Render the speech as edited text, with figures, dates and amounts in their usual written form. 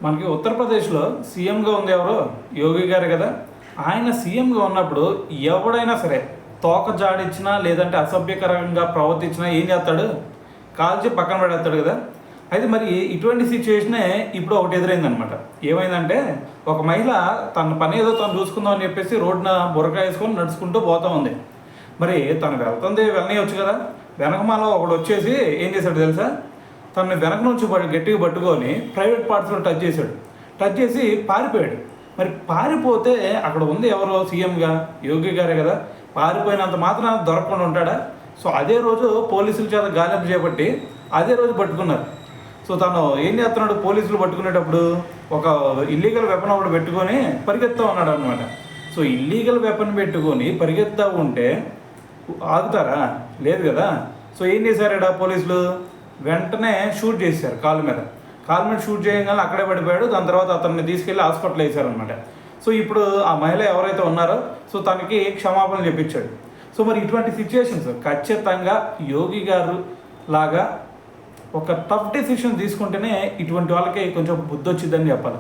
మనకి ఉత్తరప్రదేశ్లో సీఎంగా ఉంది ఎవరు? యోగి గారు కదా. ఆయన సీఎంగా ఉన్నప్పుడు ఎవడైనా సరే తోక జాడిచ్చినా లేదంటే అసభ్యకరంగా ప్రవర్తించినా ఏం చేస్తాడు? కాల్చి పక్కన పడేస్తాడు కదా. అయితే మరి ఇటువంటి సిచ్యువేషనే ఇప్పుడు ఒకటి ఎదురైందనమాట. ఏమైందంటే ఒక మహిళ తన పని ఏదో తను చూసుకుందాం అని చెప్పేసి రోడ్డున బుర్రకాయ వేసుకొని నడుచుకుంటూ పోతూ ఉంది. మరి తను వెళ్తుంది వెళ్ళనియొచ్చు కదా. వెనకమాల ఒకడు వచ్చేసి ఏం చేశాడు తెలుసా? తనని వెనక నుంచి గట్టిగా పట్టుకొని ప్రైవేట్ పార్ట్స్లో టచ్ చేశాడు. టచ్ చేసి పారిపోయాడు. మరి పారిపోతే అక్కడ ఉంది ఎవరో సీఎంగా యోగి గారే కదా. పారిపోయినంత మాత్రం దొరకకుండా ఉంటాడా? సో అదే రోజు పోలీసుల చేత గాలింపు చేపట్టి అదే రోజు పట్టుకున్నారు. సో తను ఏం చేస్తున్నాడు? పోలీసులు పట్టుకునేటప్పుడు ఒక ఇల్లీగల్ వెపన్ ఒకటి పెట్టుకొని పరిగెత్తా ఉన్నాడు అనమాట. సో ఇల్లీగల్ వెపన్ పెట్టుకొని పరిగెత్తా ఉంటే ఆగుతారా? లేదు కదా. సో ఏం చేశారు పోలీసులు? వెంటనే షూట్ చేశారు కాలు మీద షూట్ చేయగానే అక్కడే పడిపోయాడు. దాని తర్వాత అతన్ని తీసుకెళ్ళి హాస్పిటల్ వేశారనమాట. సో ఇప్పుడు ఆ మహిళ ఎవరైతే ఉన్నారో సో తనకి క్షమాపణ చెప్పించాడు. సో మరి ఇటువంటి సిచ్యువేషన్స్ ఖచ్చితంగా యోగి గారు లాగా ఒక టఫ్ డెసిషన్ తీసుకుంటేనే ఇటువంటి వాళ్ళకి కొంచెం బుద్ధి వచ్చిందని చెప్పాలి.